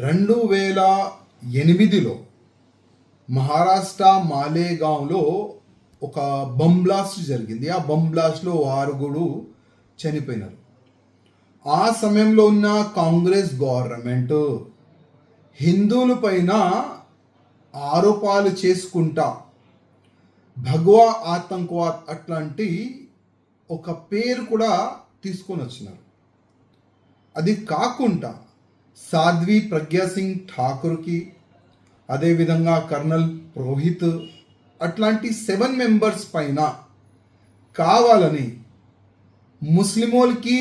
2008లో మహారాష్ట్ర మాలేగాంలో ఒక బంబ్ బ్లాస్ట్ జరిగింది. ఆ బంబ్ బ్లాస్ట్లో 6 చనిపోయినారు. ఆ సమయంలో ఉన్న కాంగ్రెస్ గవర్నమెంట్ హిందువుల పైన ఆరోపాలు చేసుకుంటా భగవా ఆతంకవాద్ అట్లాంటి ఒక పేరు కూడా తీసుకొని వచ్చినారు. అది కాకుండా సాధ్వి ప్రజ్ఞా సింగ్ ఠాకూర్కి, అదేవిధంగా కర్నల్ పురోహిత్ అట్లాంటి 7 మెంబర్స్ పైన కావాలని ముస్లిమోలకి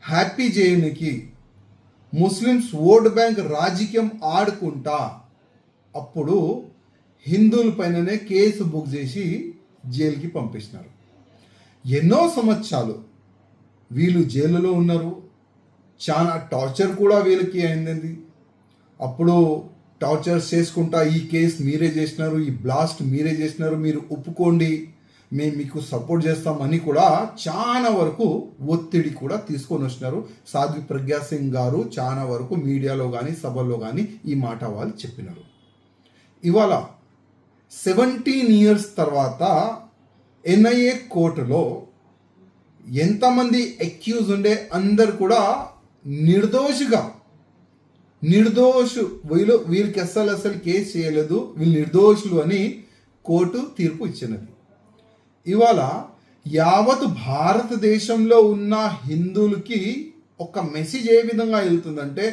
హ్యాపీ చేయడానికి ముస్లిమ్స్ ఓట్ బ్యాంక్ రాజకీయం ఆడుకుంటా అప్పుడు హిందువుల పైననే కేసు బుక్ చేసి జైలుకి పంపించినారు. ఎన్నో సంవత్సరాలు వీళ్ళు జైలులో ఉన్నారు. చాలా టార్చర్ కూడా వీళ్ళకి అయింది. అప్పుడు టార్చర్ చేసుకుంటా ఈ కేసు మీరే చేసినారు, ఈ బ్లాస్ట్ మీరే చేసినారు, మీరు ఒప్పుకోండి, మేము మీకు సపోర్ట్ చేస్తామని కూడా చాలా వరకు ఒత్తిడి కూడా తీసుకొని వచ్చినారు. సాధ్వి ప్రజ్ఞా సింగ్ గారు చాలా వరకు మీడియాలో కానీ సభల్లో కానీ ఈ మాట వాళ్ళు చెప్పినారు. ఇవాళ 17 ఇయర్స్ తర్వాత ఎన్ఐఏ కోర్టులో ఎంతమంది అక్యూజ్ ఉండే అందరు కూడా వీళ్ళకి అసలు కేసు చేయలేదు, వీళ్ళు నిర్దోషులు అని కోర్టు తీర్పు ఇచ్చినది. ఇవాళ యావత్ భారతదేశంలో ఉన్న హిందువులకి ఒక మెసేజ్ ఏ విధంగా వెళ్తుందంటే,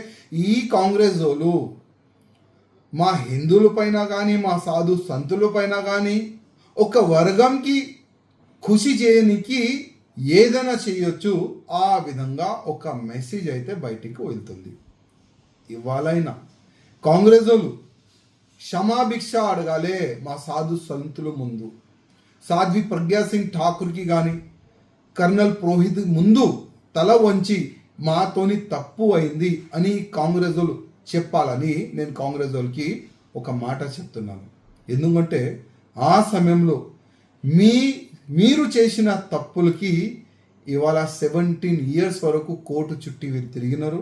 ఈ కాంగ్రెస్ వాళ్ళు మా హిందువుల పైన కానీ మా సాధు సంతుల పైన కానీ ఒక వర్గంకి ఖుషి చేయనికి ఏదైనా చేయొచ్చు, ఆ విధంగా ఒక మెసేజ్ అయితే బయటికి వెళ్తుంది. ఇవాళైనా కాంగ్రెస్ వాళ్ళు క్షమాభిక్ష అడగాలే మా సాధు సంతుల ముందు. సాధ్వి ప్రజ్ఞా సింగ్ ఠాకూర్కి కానీ కర్నల్ పురోహిత్ ముందు తల వంచి మాతోని తప్పు అయింది అని కాంగ్రెస్ వాళ్ళు చెప్పాలని నేను కాంగ్రెస్ వాళ్ళకి ఒక మాట చెప్తున్నాను. ఎందుకంటే ఆ సమయంలో మీరు చేసిన తప్పులకి ఇవాళ 17 ఇయర్స్ వరకు కోర్టు చుట్టి వీళ్ళు తిరిగినారు.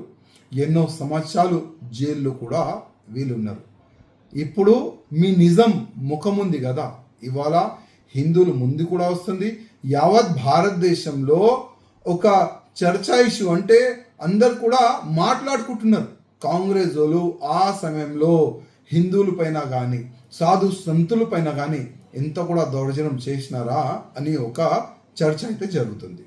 ఎన్నో సంవత్సరాలు జైల్లో కూడా వీళ్ళున్నారు. ఇప్పుడు మీ నిజం ముఖముంది కదా, ఇవాళ హిందువులు ముందు కూడా వస్తుంది. యావత్ భారతదేశంలో ఒక చర్చా ఇష్యూ అంటే అందరు కూడా మాట్లాడుకుంటున్నారు. కాంగ్రెస్ వాళ్ళు ఆ సమయంలో హిందువుల పైన కానీ సాధు సంతుల పైన కానీ ఎంత కూడా దౌర్జన్యం చేసినారా అని ఒక చర్చ అయితే జరుగుతుంది.